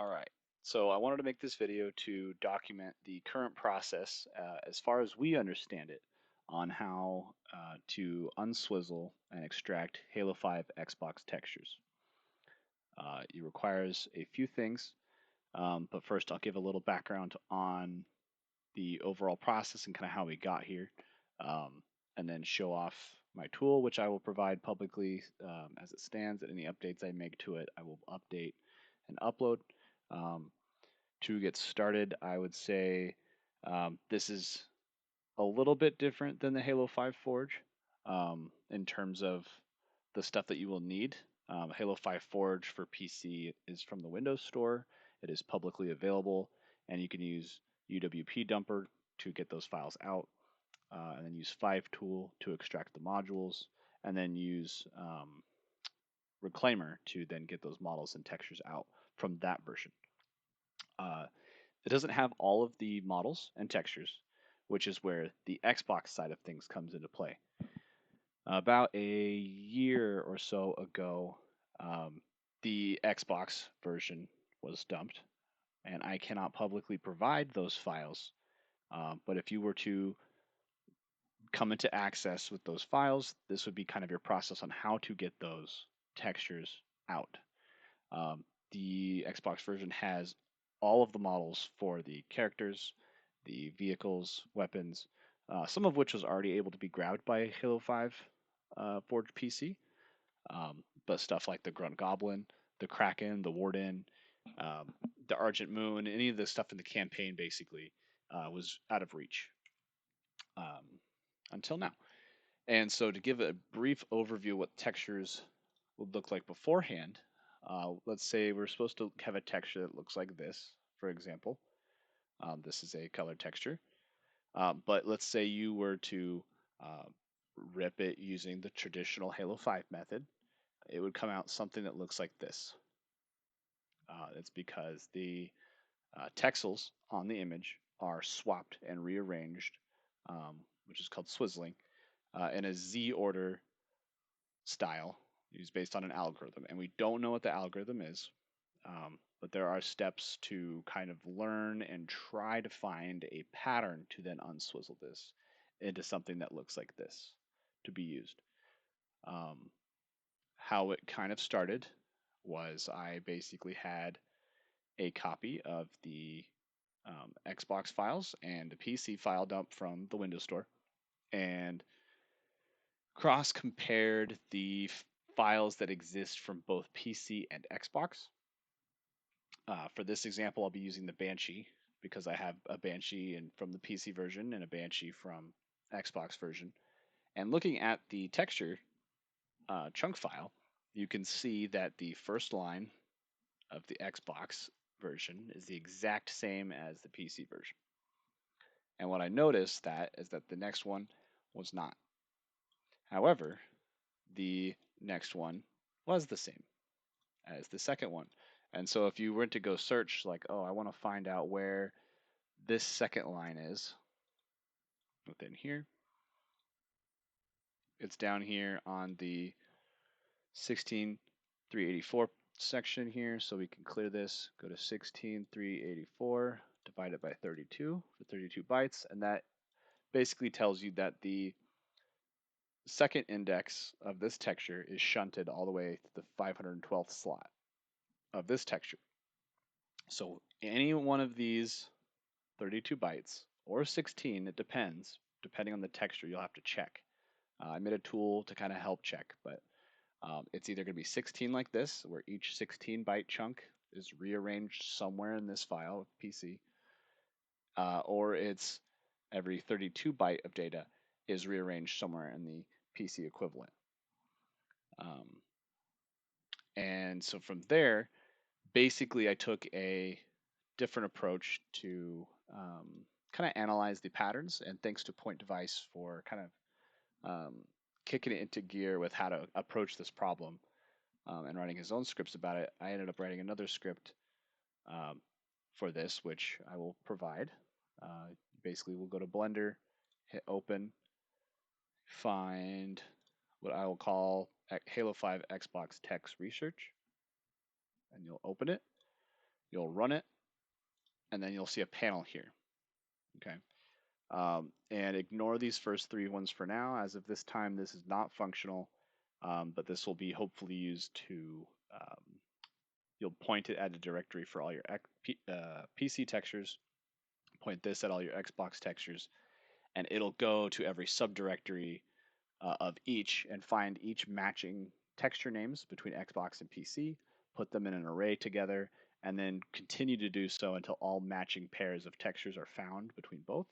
All right. So I wanted to make this video to document the current process, as far as we understand it, on how to unswizzle and extract Halo 5 Xbox textures. It requires a few things, but first I'll give a little background on the overall process and kind of how we got here, and then show off my tool, which I will provide publicly as it stands, and any updates I make to it, I will update and upload. Um, to get started, I would say this is a little bit different than the Halo 5 Forge in terms of the stuff that you will need. Halo 5 Forge for PC is from the Windows Store. It is publicly available, and you can use UWP Dumper to get those files out, and then use FiveTool to extract the modules, and then use Reclaimer to then get those models and textures out from that version. It doesn't have all of the models and textures, which is where the Xbox side of things comes into play. About a year or so ago, the Xbox version was dumped, and I cannot publicly provide those files. But if you were to come into access with those files, this would be kind of your process on how to get those textures out. The Xbox version has all of the models for the characters, the vehicles, weapons, some of which was already able to be grabbed by Halo 5 Forge PC, but stuff like the Grunt Goblin, the Kraken, the Warden, the Argent Moon, any of the stuff in the campaign basically was out of reach um, until now. And so, to give a brief overview of what textures would look like beforehand, let's say we're supposed to have a texture that looks like this, for example. This is a color texture. But let's say you were to uh, rip it using the traditional Halo 5 method, it would come out something that looks like this. It's because the texels on the image are swapped and rearranged, which is called swizzling, in a Z order style used based on an algorithm. And we don't know what the algorithm is, but there are steps to kind of learn and try to find a pattern to then unswizzle this into something that looks like this to be used. How it kind of started was I basically had a copy of the Xbox files and a PC file dump from the Windows Store, and cross compared the files that exist from both PC and Xbox. For this example, I'll be using the Banshee because I have a Banshee from the PC version and a Banshee from Xbox version. And looking at the texture chunk file, you can see that the first line of the Xbox version is the exact same as the PC version. And what I noticed is that the next one was not. However, the next one was the same as the second one. And so if you were to go search, like, oh, I want to find out where this second line is within here, it's down here on the 16.384 section here. So we can clear this, go to 16.384, divide it by 32 for 32 bytes. And that basically tells you that the second index of this texture is shunted all the way to the 512th slot of this texture. So any one of these 32 bytes or 16, it depends, depending on the texture, you'll have to check. I made a tool to kind of help check, but it's either going to be 16 like this, where each 16 byte chunk is rearranged somewhere in this file of PC, or it's every 32 byte of data is rearranged somewhere in the PC equivalent. And so from there, basically, I took a different approach to kind of analyze the patterns. And thanks to PointDevice for kind of kicking it into gear with how to approach this problem and writing his own scripts about it, I ended up writing another script for this, which I will provide. Basically, we'll go to Blender, hit open, find what I will call Halo 5 Xbox Text Research, and you'll open it. You'll run it, and then you'll see a panel here. Okay. And ignore these first three ones for now. As of this time, this is not functional, but this will be hopefully used to, you'll point it at a directory for all your PC textures, point this at all your Xbox textures, and it'll go to every subdirectory of each and find each matching texture names between Xbox and PC, put them in an array together, and then continue to do so until all matching pairs of textures are found between both,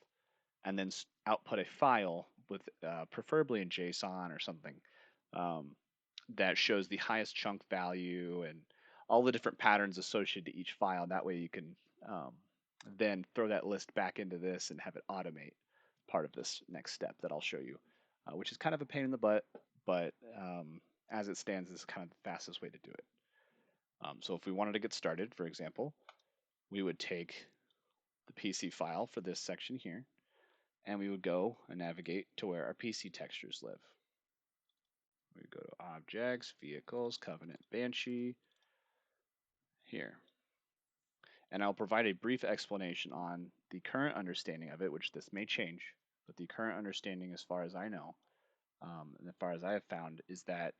and then output a file with preferably in JSON or something um, that shows the highest chunk value and all the different patterns associated to each file. That way you can um, then throw that list back into this and have it automate part of this next step that I'll show you, which is kind of a pain in the butt, but as it stands, this is kind of the fastest way to do it. So if we wanted to get started, for example, we would take the PC file for this section here, and we would go and navigate to where our PC textures live. We go to Objects, Vehicles, Covenant, Banshee, here. And I'll provide a brief explanation on the current understanding of it, which this may change, but the current understanding, as far as I know, and as far as I have found, is that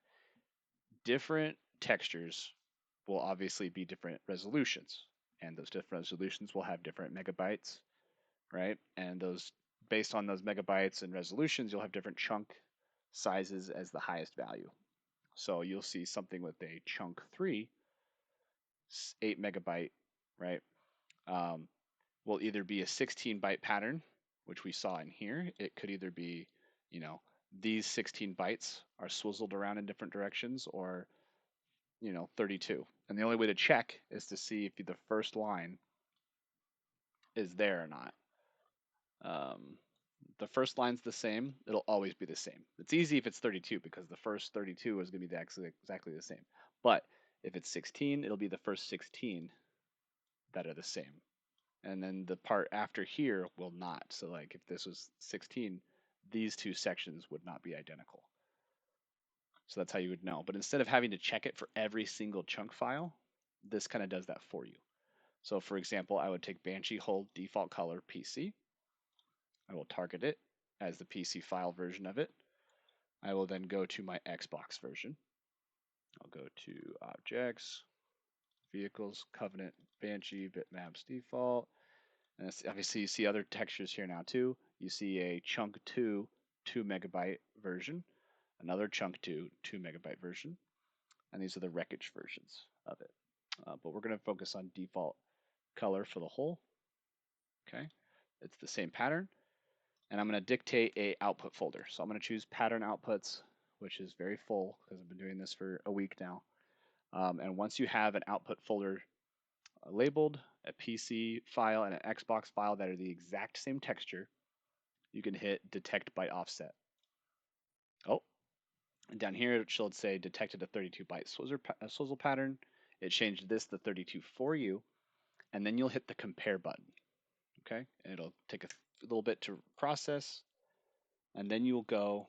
different textures will obviously be different resolutions, and those different resolutions will have different megabytes, right? And those, based on those megabytes and resolutions, you'll have different chunk sizes as the highest value. So you'll see something with a chunk 3, 8 megabyte, right? Um, will either be a 16-byte pattern, which we saw in here. It could either be, you know, these 16 bytes are swizzled around in different directions, or 32. And the only way to check is to see if the first line is there or not. The first line's the same, it'll always be the same. It's easy if it's 32 because the first 32 is going to be exactly the same. But if it's 16, it'll be the first 16 that are the same. And then the part after here will not. So like if this was 16, these two sections would not be identical. So that's how you would know. But instead of having to check it for every single chunk file, this kind of does that for you. So for example, I would take Banshee hold default color PC. I will target it as the PC file version of it. I will then go to my Xbox version. I'll go to Objects, Vehicles, Covenant, Banshee, Bitmaps default. And obviously you see other textures here now too. You see a chunk 2, 2 megabyte version, another chunk 2, 2 megabyte version, and these are the wreckage versions of it. But we're going to focus on default color for the whole. Okay, it's the same pattern, and I'm going to dictate a output folder. So I'm going to choose pattern outputs, which is very full because I've been doing this for a week now. And once you have an output folder labeled, a PC file and an Xbox file that are the exact same texture, you can hit detect byte offset. Oh, and down here it should say detected a 32-byte swizzle pattern. It changed this to 32 for you, and then you'll hit the compare button. Okay, and it'll take a little bit to process, and then you'll go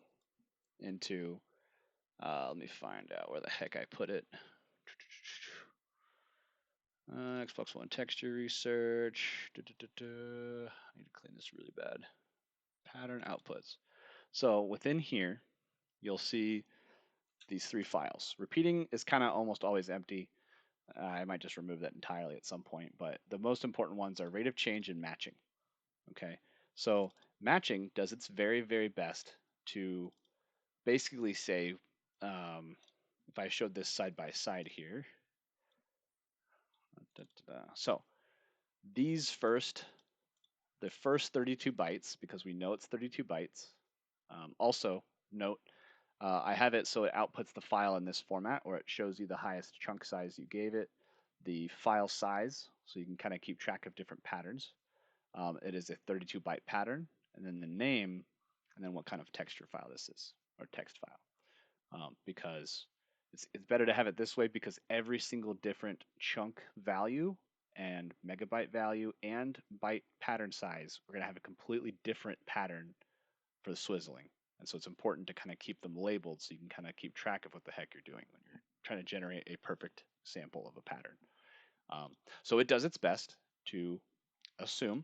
into, let me find out where the heck I put it. Xbox One texture research. I need to clean this really bad. Pattern outputs. So within here, you'll see these 3 files. Repeating is kind of almost always empty. I might just remove that entirely at some point, but the most important ones are rate of change and matching. Okay, so matching does its very, very best to basically say, if I showed this side by side here, so these the first 32 bytes, because we know it's 32 bytes. Also note, I have it so it outputs the file in this format, where it shows you the highest chunk size you gave it, the file size, so you can kind of keep track of different patterns. It is a 32-byte pattern, and then the name, and then what kind of texture file this is, or text file. Because it's better to have it this way, because every single different chunk value and megabyte value and byte pattern size, we're going to have a completely different pattern for the swizzling. And so it's important to kind of keep them labeled so you can kind of keep track of what the heck you're doing when you're trying to generate a perfect sample of a pattern. So it does its best to assume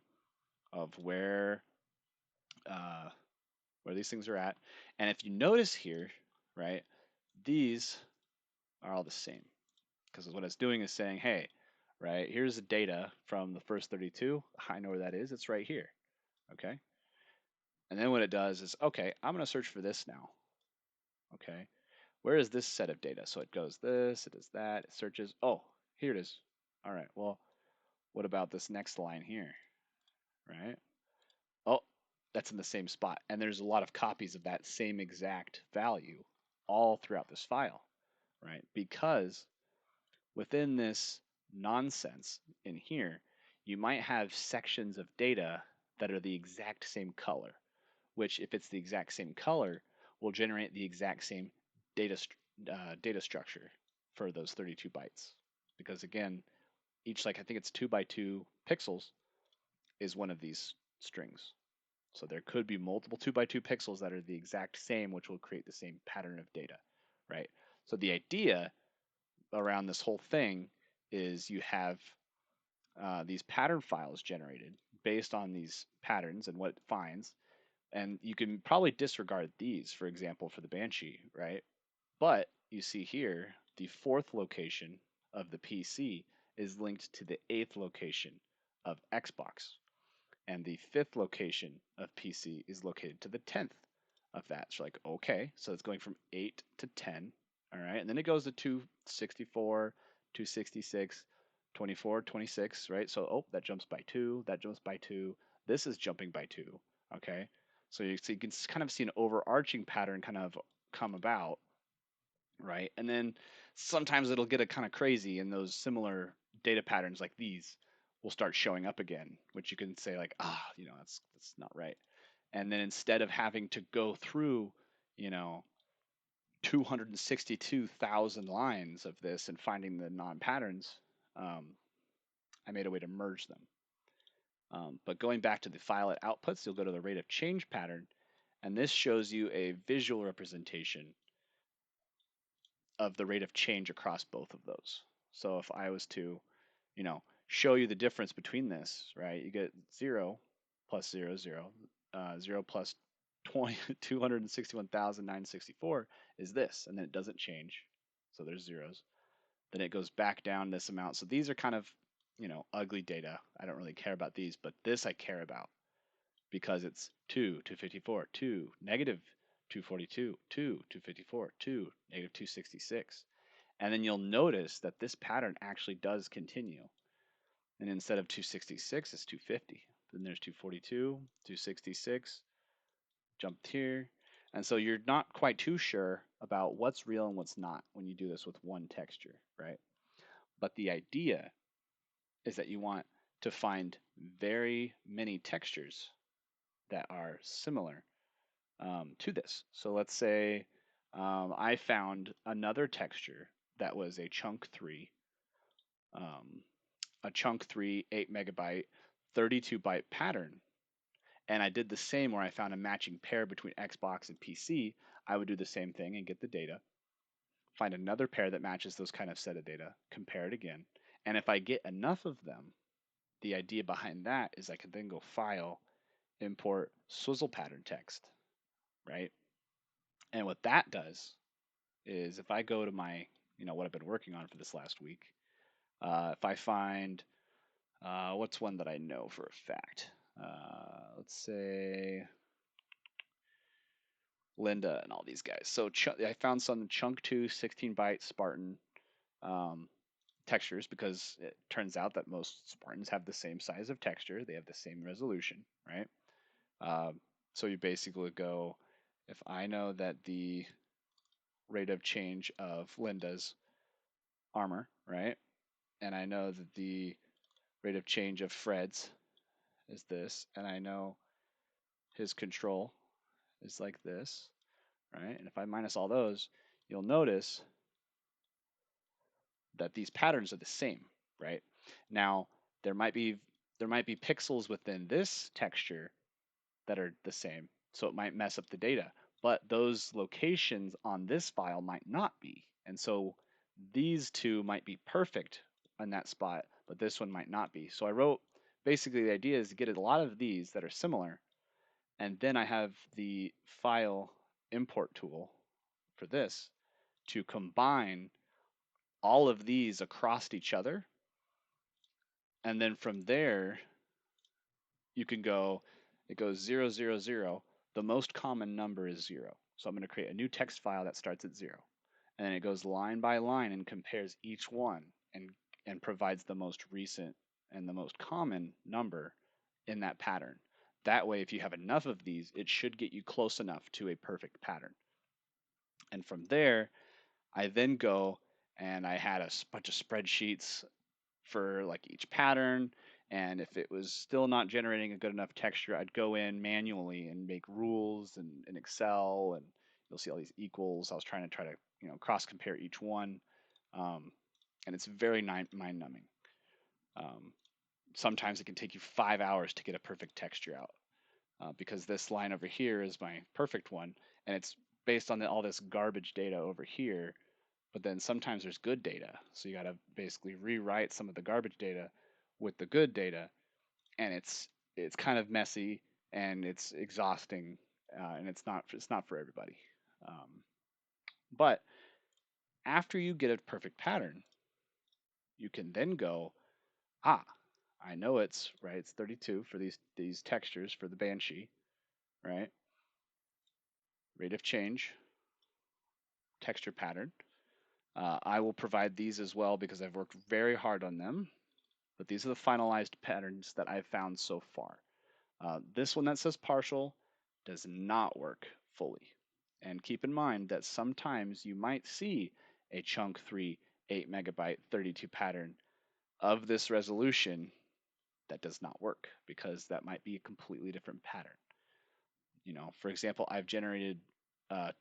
of uh, where these things are at. And if you notice here, right, these are all the same. Because what it's doing is saying, hey, right, here's the data from the first 32. I know where that is. It's right here. Okay. And then what it does is, okay, I'm going to search for this now. Okay. Where is this set of data? So it goes this, it does that, it searches. Oh, here it is. All right. Well, what about this next line here? Right. Oh, that's in the same spot. And there's a lot of copies of that same exact value all throughout this file, right? Because within this nonsense in here, you might have sections of data that are the exact same color, which, if it's the exact same color, will generate the exact same data structure for those 32 bytes. Because again, each, like, I think it's 2 by 2 pixels is one of these strings. So there could be multiple 2 by 2 pixels that are the exact same, which will create the same pattern of data, right? So the idea around this whole thing is you have these pattern files generated based on these patterns and what it finds. And you can probably disregard these, for example, for the Banshee, right? But you see here, the fourth location of the PC is linked to the eighth location of Xbox. And the fifth location of PC is located to the 10th of that. So like, okay, so it's going from 8 to 10. All right. And then it goes to 264, 266, 24, 26, right? So, oh, that jumps by 2, that jumps by 2. This is jumping by 2. Okay. So you can kind of see an overarching pattern kind of come about, right? And then sometimes it'll get a kind of crazy, and those similar data patterns like these will start showing up again, which you can say like, that's not right. And then instead of having to go through, you know, 262,000 lines of this and finding the non-patterns, I made a way to merge them. But going back to the file it outputs, you'll go to the rate of change pattern, and this shows you a visual representation of the rate of change across both of those. So if I was to, show you the difference between this, right? You get 0 plus 0, 0. 0 plus 261,964 is this, and then it doesn't change. So there's zeros. Then it goes back down this amount. So these are kind of, ugly data. I don't really care about these, but this I care about because it's 2, 254, 2, negative 242, 2, 254, 2, negative 266. And then you'll notice that this pattern actually does continue. And instead of 266, it's 250. Then there's 242, 266, jumped here. And so you're not quite too sure about what's real and what's not when you do this with one texture, right? But the idea is that you want to find very many textures that are similar to this. So let's say I found another texture that was um, a chunk 3, 8 megabyte, 32 byte pattern. And I did the same where I found a matching pair between Xbox and PC. I would do the same thing and get the data, find another pair that matches those kind of set of data, compare it again. And if I get enough of them, the idea behind that is I can then go file, import swizzle pattern text, right? And what that does is if I go to my, what I've been working on for this last week, if I find, what's one that I know for a fact? Let's say Linda and all these guys. So I found some chunk 2 16 byte Spartan um, textures because it turns out that most Spartans have the same size of texture. They have the same resolution, right? So you basically go, if I know that the rate of change of Linda's armor, right? And I know that the rate of change of Fred's is this, and I know his control is like this, right? And if I minus all those, you'll notice that these patterns are the same, right? Now, there might be pixels within this texture that are the same, so it might mess up the data, but those locations on this file might not be. And so these two might be perfect on that spot, but this one might not be. So I wrote, basically the idea is to get a lot of these that are similar, and then I have the file import tool for this to combine all of these across each other. And then from there, you can go, it goes 0, 0, 0. The most common number is 0. So I'm going to create a new text file that starts at 0. And then it goes line by line and compares each one and provides the most recent and the most common number in that pattern. That way, if you have enough of these, it should get you close enough to a perfect pattern. And from there, I then go and I had a bunch of spreadsheets for like each pattern. And if it was still not generating a good enough texture, I'd go in manually and make rules in Excel, and you'll see all these equals. I was trying to cross compare each one, and it's very mind numbing. Sometimes it can take you 5 hours to get a perfect texture out, because this line over here is my perfect one, and it's based on all this garbage data over here. But then sometimes there's good data, so you got to basically rewrite some of the garbage data with the good data, and it's kind of messy and it's exhausting, and it's not for everybody. But after you get a perfect pattern, you can then go, I know it's right. It's 32 for these textures for the Banshee, right? Rate of change, texture pattern. I will provide these as well because I've worked very hard on them. But these are the finalized patterns that I've found so far. This one that says partial does not work fully. And keep in mind that sometimes you might see a chunk 3 8 megabyte 32 pattern of this resolution that does not work because that might be a completely different pattern. For example, I've generated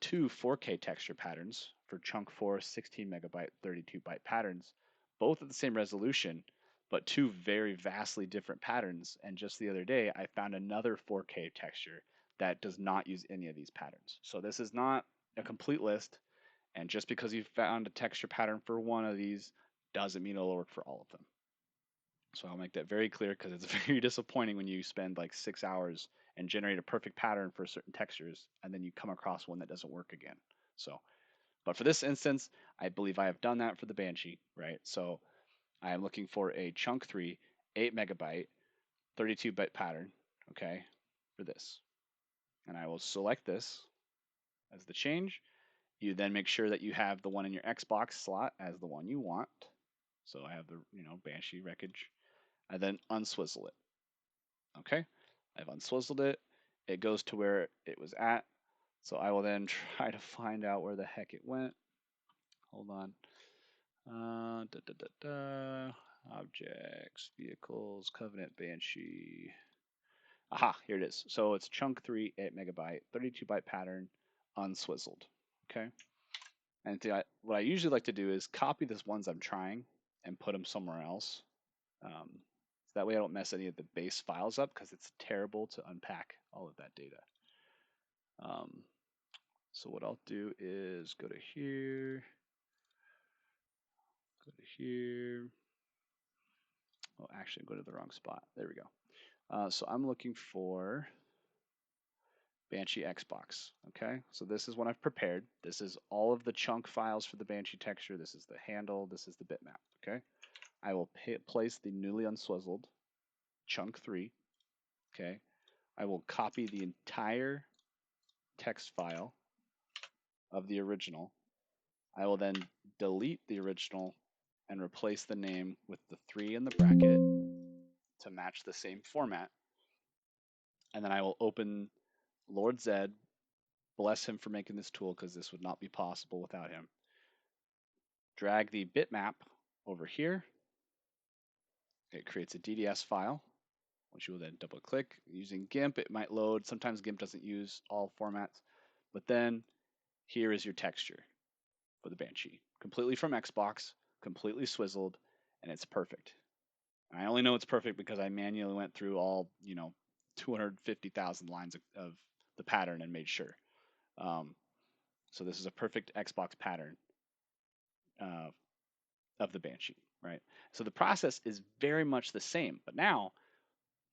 2 4K texture patterns for chunk 4 16 megabyte 32 byte patterns, both at the same resolution, but 2 very vastly different patterns. And just the other day, I found another 4K texture that does not use any of these patterns. So this is not a complete list. And just because you found a texture pattern for one of these doesn't mean it'll work for all of them. So I'll make that very clear because it's very disappointing when you spend like 6 hours and generate a perfect pattern for certain textures, and then you come across one that doesn't work again. So, but for this instance, I believe I have done that for the Banshee, right? So I am looking for a chunk 3, 8 megabyte, 32-bit pattern, okay, for this. And I will select this as the change. You then make sure that you have the one in your Xbox slot as the one you want. So I have the, Banshee wreckage. I then unswizzle it. Okay, I've unswizzled it. It goes to where it was at. So I will then try to find out where the heck it went. Hold on. Objects, vehicles, Covenant, Banshee. Aha, here it is. So it's chunk 3, 8 megabyte, 32 byte pattern, unswizzled. Okay. And what I usually like to do is copy the ones I'm trying and put them somewhere else. So that way I don't mess any of the base files up because it's terrible to unpack all of that data. So what I'll do is go to here, go to here. Oh, actually, go to the wrong spot. There we go. So I'm looking for Banshee Xbox. Okay, so this is what I've prepared. This is all of the chunk files for the Banshee texture. This is the handle. This is the bitmap. Okay, I will place the newly unswizzled chunk 3. Okay, I will copy the entire text file of the original. I will then delete the original and replace the name with the 3 in the bracket to match the same format. And then I will open Lord Zedd, bless him for making this tool because this would not be possible without him. Drag the bitmap over here. It creates a DDS file, which you will then double click. Using GIMP, it might load. Sometimes GIMP doesn't use all formats. But then here is your texture for the Banshee. Completely from Xbox, completely swizzled, and it's perfect. I only know it's perfect because I manually went through all, 250,000 lines of the pattern and made sure. So this is a perfect Xbox pattern of the Banshee, right? So the process is very much the same, but now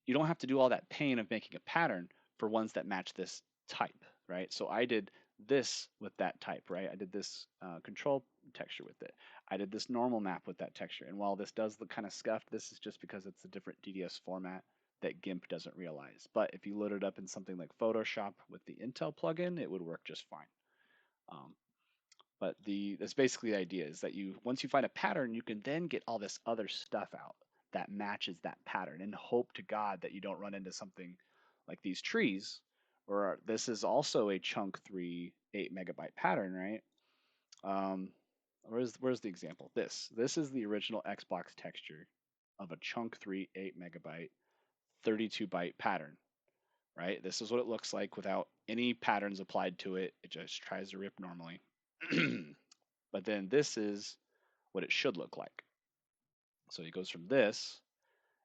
you don't have to do all that pain of making a pattern for ones that match this type, right? So I did this with that type, right? I did this control texture with it. I did this normal map with that texture. And while this does look kind of scuffed, this is just because it's a different DDS format that GIMP doesn't realize. But if you load it up in something like Photoshop with the Intel plugin, it would work just fine. But that's basically the idea is that you once you find a pattern, you can then get all this other stuff out that matches that pattern and hope to God that you don't run into something like these trees, or this is also a chunk 3 8 megabyte pattern, right? Um, where's the example? This is the original Xbox texture of a chunk 3 8 megabyte 32 byte pattern, right? This is what it looks like without any patterns applied to it. It just tries to rip normally. But then this is what it should look like. So it goes from this,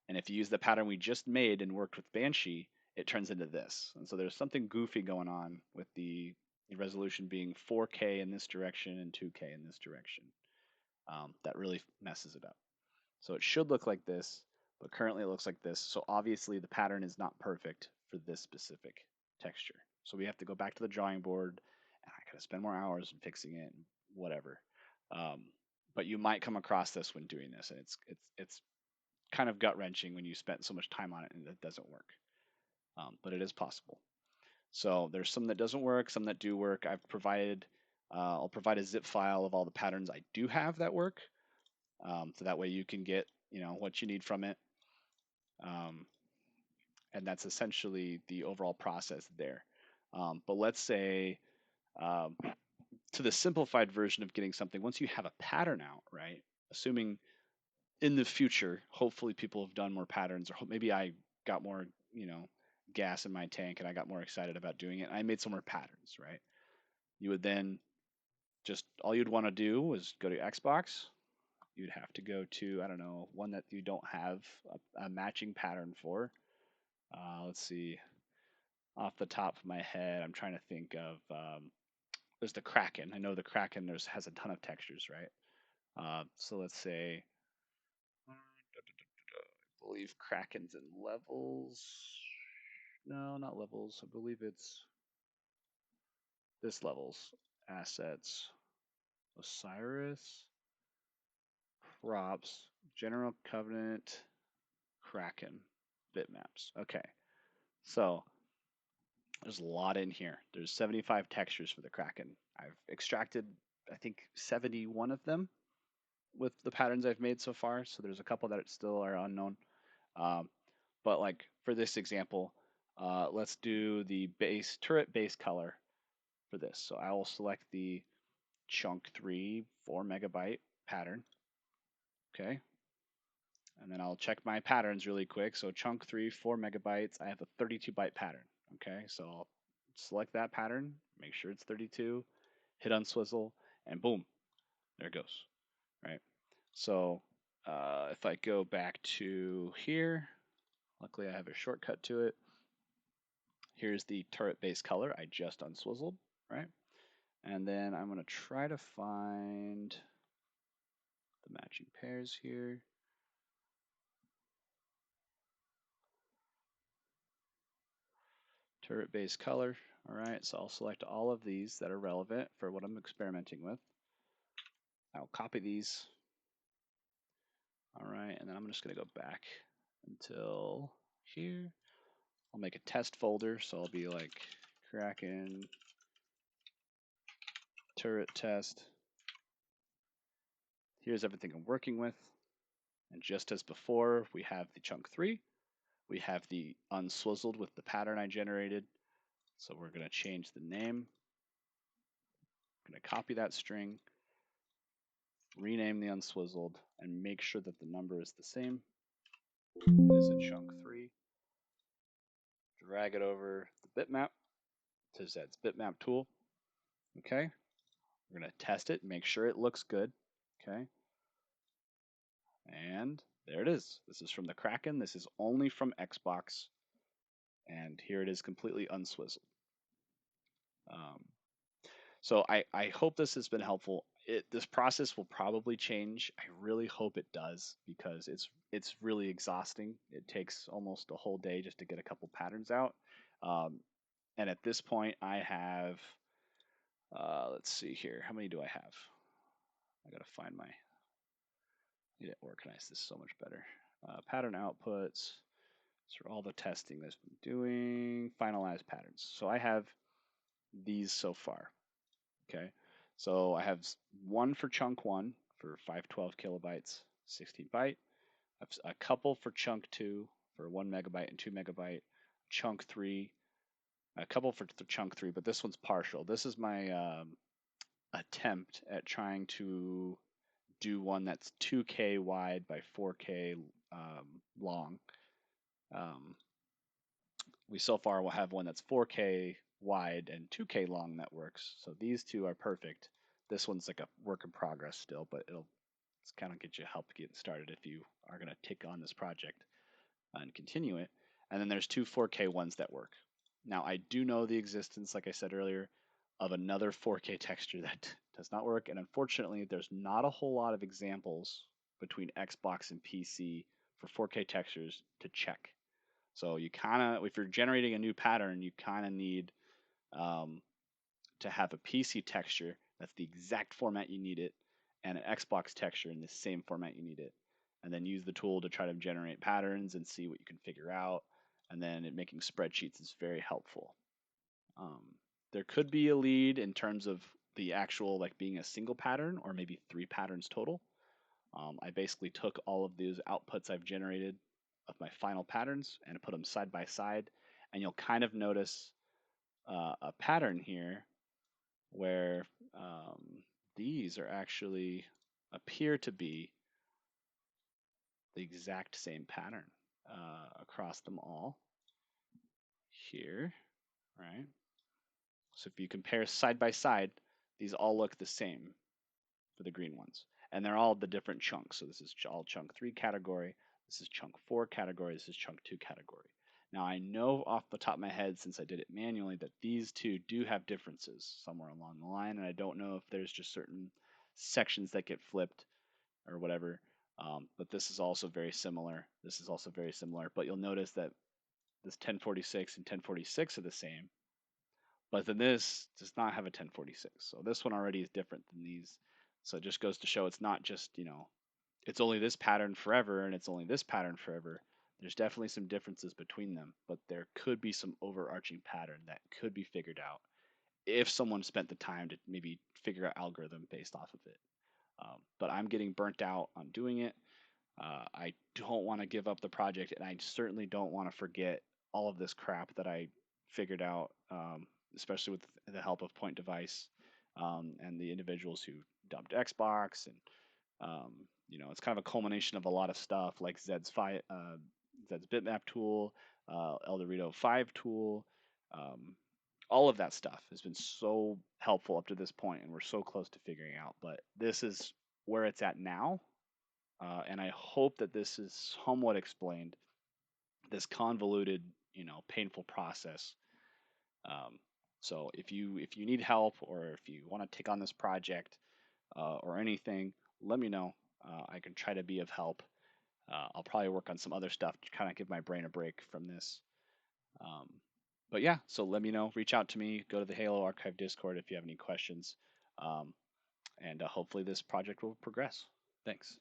and if you use the pattern we just made and worked with Banshee, it turns into this. And so there's something goofy going on with the resolution being 4K in this direction and 2K in this direction. That really messes it up. So it should look like this, but currently it looks like this. So obviously the pattern is not perfect for this specific texture. So we have to go back to the drawing board, and I gotta spend more hours in fixing it, and whatever. Um, but you might come across this when doing this, and it's kind of gut wrenching when you spent so much time on it and it doesn't work. But it is possible. So there's some that doesn't work, some that do work. I'll provide a zip file of all the patterns I do have that work, so that way you can get what you need from it. And that's essentially the overall process there. But let's say um, to the simplified version of getting something, once you have a pattern out, right? Assuming in the future, hopefully people have done more patterns, or maybe I got more, gas in my tank and I got more excited about doing it. I made some more patterns, right? You would then just, all you'd want to do was go to Xbox. You'd have to go to, I don't know, one that you don't have a matching pattern for. Let's see, off the top of my head, I'm trying to think of, there's the Kraken. I know the Kraken has a ton of textures, right? So let's say, I believe Kraken's in levels. No, not levels. I believe it's this levels. Assets. Osiris. Props. General Covenant. Kraken. Bitmaps. Okay. So there's a lot in here. There's 75 textures for the Kraken. I've extracted, I think, 71 of them with the patterns I've made so far. So there's a couple that still are unknown. Um, but like for this example, let's do the turret base color for this. So I will select the chunk 3 4 megabyte pattern. Okay. And then I'll check my patterns really quick. So chunk 3 4 megabytes, I have a 32 byte pattern. Okay. So I'll select that pattern, make sure it's 32, hit unswizzle, and boom, there it goes. Right. So if I go back to here, luckily I have a shortcut to it. Here's the turret base color I just unswizzled, right? And then I'm going to try to find the matching pairs here. Turret base color. All right, so I'll select all of these that are relevant for what I'm experimenting with. I'll copy these. All right, and then I'm just going to go back until here. I'll make a test folder, so I'll be like Kraken turret test. Here's everything I'm working with. And just as before, we have the chunk 3. We have the unswizzled with the pattern I generated. So we're going to change the name. I'm going to copy that string, rename the unswizzled, and make sure that the number is the same. It is a chunk 3. Drag it over the bitmap to Zedd's bitmap tool. Okay. We're going to test it, make sure it looks good. Okay. And there it is. This is from the Kraken. This is only from Xbox. And here it is completely unswizzled. So I hope this has been helpful. this process will probably change. I really hope it does because it's really exhausting. It takes almost a whole day just to get a couple patterns out. Um, and at this point, I have let's see here. How many do I have? I gotta find my. I need to organize this so much better. Pattern outputs. So all the testing that's been doing. Finalized patterns. So I have these so far. Okay. So I have one for chunk one for 512 kilobytes, 16 byte. I have a couple for chunk two for 1 megabyte and 2 megabyte. Chunk three, a couple for chunk three, but this one's partial. This is my attempt at trying to do one that's 2K wide by 4K long. Um, we so far will have one that's 4K wide and 2K long that works. So these two are perfect. This one's like a work in progress still, but it'll kind of get you help get started if you are going to take on this project and continue it. And then there's two 4K ones that work. Now I do know the existence, like I said earlier, of another 4K texture that does not work, and unfortunately, there's not a whole lot of examples between Xbox and PC for 4K textures to check. So you kind of, if you're generating a new pattern, you kind of need um, to have a PC texture that's the exact format you need it, and an Xbox texture in the same format you need it, and then use the tool to try to generate patterns and see what you can figure out. And then making spreadsheets is very helpful. Um, there could be a lead in terms of the actual like being a single pattern or maybe 3 patterns total. I basically took all of these outputs I've generated of my final patterns and put them side by side, and you'll kind of notice a pattern here where these are actually appear to be the exact same pattern across them all here, right? So if you compare side by side, these all look the same for the green ones. And they're all the different chunks. So this is all chunk 3 category, this is chunk 4 category, this is chunk 2 category. Now I know off the top of my head, since I did it manually, that these two do have differences somewhere along the line, and I don't know if there's just certain sections that get flipped or whatever. But this is also very similar. This is also very similar. But you'll notice that this 1046 and 1046 are the same, but then this does not have a 1046. So this one already is different than these. So it just goes to show it's not just, it's only this pattern forever and it's only this pattern forever. There's definitely some differences between them, but there could be some overarching pattern that could be figured out if someone spent the time to maybe figure out algorithm based off of it. But I'm getting burnt out on doing it. I don't want to give up the project, and I certainly don't want to forget all of this crap that I figured out, especially with the help of PointDevice and the individuals who dumped Xbox. And it's kind of a culmination of a lot of stuff like Zedd's Bitmap tool, Eldorado FiveTool. All of that stuff has been so helpful up to this point, and we're so close to figuring out. But this is where it's at now, and I hope that this is somewhat explained. This convoluted, painful process. Um, so if you need help or if you want to take on this project or anything, let me know. I can try to be of help. I'll probably work on some other stuff to kind of give my brain a break from this. Um, but yeah, so let me know. Reach out to me. Go to the Halo Archive Discord if you have any questions. And hopefully this project will progress. Thanks.